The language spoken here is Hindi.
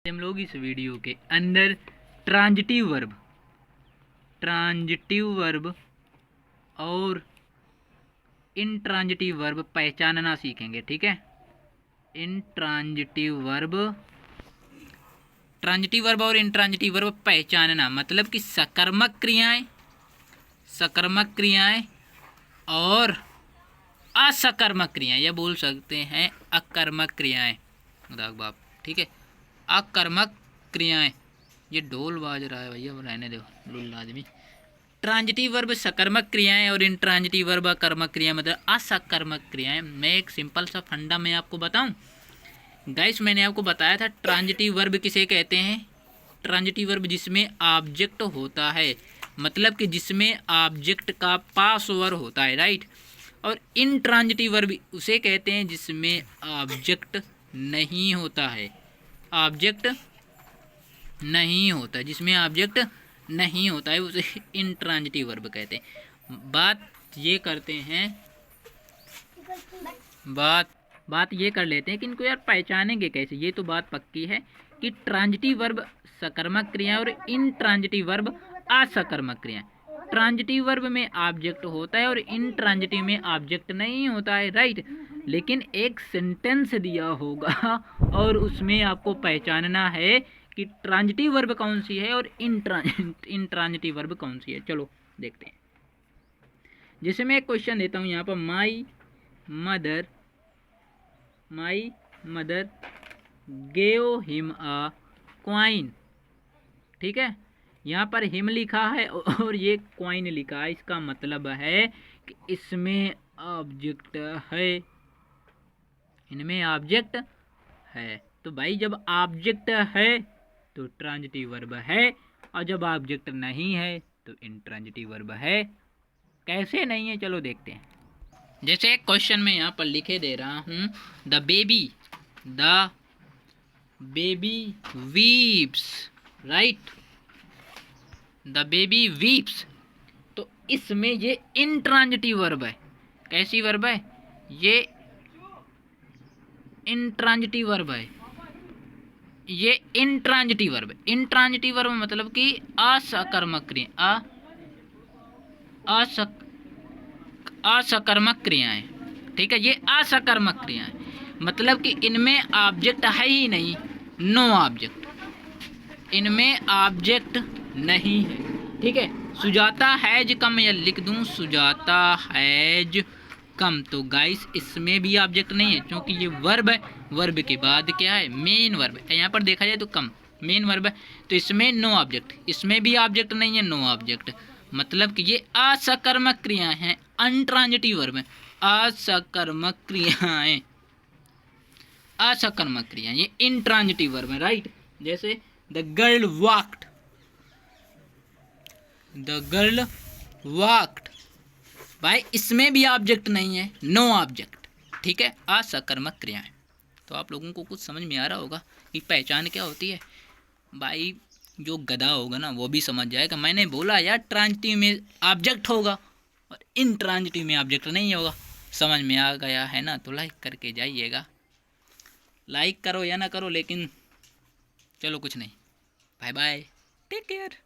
हम लोग इस वीडियो के अंदर ट्रांजिटिव वर्ब और इंट्रांजिटिव वर्ब पहचानना सीखेंगे। ठीक है, ट्रांजिटिव वर्ब और इंट्रांजिटिव वर्ब पहचानना मतलब कि सकर्मक क्रियाएं और असकर्मक क्रियाएं, या बोल सकते हैं अकर्मक क्रियाएं। बाप ठीक है, अकर्मक क्रियाएं। ये ढोल बाज रहा है भैया, रहने दो लुल्ला आदमी। ट्रांजिटिव वर्ब सकर्मक क्रियाएं और इंट्रांजिटिव वर्ब अकर्मक क्रियाएं मतलब असकर्मक क्रियाएं। मैं एक सिंपल सा फंडा मैं आपको बताऊं गाइस, मैंने आपको बताया था ट्रांजिटिव वर्ब किसे कहते हैं। ट्रांजिटिव वर्ब जिसमें ऑब्जेक्ट होता है, मतलब कि जिसमें ऑब्जेक्ट का पास ओवर होता है, राइट। और इंट्रांजिटिव वर्ब उसे कहते हैं जिसमें ऑब्जेक्ट नहीं होता है, जिसमें ऑब्जेक्ट नहीं होता है उसे इंट्रांजिटिव वर्ब कहते हैं। बात ये कर लेते हैं कि इनको यार पहचानेंगे कैसे। ये तो बात पक्की है कि ट्रांजिटिव वर्ब सकर्मक क्रिया और इंट्रांजिटिव वर्ब असकर्मक क्रिया। ट्रांजिटिव वर्ब में ऑब्जेक्ट होता है और इंट्रांजिटिव में ऑब्जेक्ट नहीं होता है, राइट। लेकिन एक सेंटेंस दिया होगा और उसमें आपको पहचानना है कि ट्रांजिटिव वर्ब कौन सी है और इंट्रांजिटिव वर्ब कौन सी है। चलो देखते हैं। जैसे मैं एक क्वेश्चन देता हूँ यहाँ पर, my mother gave him a coin. ठीक है, यहाँ पर हिम लिखा है और ये क्वाइन लिखा है। इसका मतलब है कि इसमें ऑब्जेक्ट है, इनमें ऑब्जेक्ट है। तो भाई जब ऑब्जेक्ट है तो ट्रांजिटिव वर्ब है, और जब ऑब्जेक्ट नहीं है तो इंट्रांजिटिव वर्ब है। कैसे नहीं है चलो देखते हैं। जैसे एक क्वेश्चन में यहाँ पर लिखे दे रहा हूँ, the baby weeps, right. The baby weeps, तो इसमें ये इंट्रांजिटिव वर्ब है। कैसी वर्ब है? ये इंट्रांजिटिव वर्ब है। ये इंट्रांजिटिव वर्ब मतलब कि असकर्मक क्रिया, असकर्मक क्रियाएं। ठीक है, ये असकर्मक क्रियाएं मतलब कि इनमें ऑब्जेक्ट है ही नहीं, नो ऑब्जेक्ट, इनमें ऑब्जेक्ट नहीं है। ठीक है, सुजाता हैज कम, या लिख दूं सुजाता हैज कम। तो गाइस इसमें भी ऑब्जेक्ट नहीं है क्योंकि ये वर्ब है। वर्ब के बाद क्या है? मेन वर्ब है। यहाँ पर देखा जाए तो कम मेन वर्ब है, तो इसमें नो ऑब्जेक्ट, इसमें भी ऑब्जेक्ट नहीं है, नो ऑब्जेक्ट। मतलब कि ये असकर्मक क्रियाएं हैं, अनट्रांजिटिव वर्ब है। असकर्मक क्रियाएं, ये इंट्रांजिटिव वर्ब है, राइट। जैसे द गर्ल वॉक्ड, भाई इसमें भी ऑब्जेक्ट नहीं है, नो ऑब्जेक्ट। ठीक है, असकर्मक क्रियाएं। तो आप लोगों को कुछ समझ में आ रहा होगा कि पहचान क्या होती है। भाई जो गधा होगा ना वो भी समझ जाएगा। मैंने बोला यार ट्रांजिटिव में ऑब्जेक्ट होगा और इंट्रांजिटिव में ऑब्जेक्ट नहीं होगा। समझ में आ गया है ना? तो लाइक करके जाइएगा। लाइक करो या ना करो, लेकिन चलो कुछ नहीं। Bye bye, take care.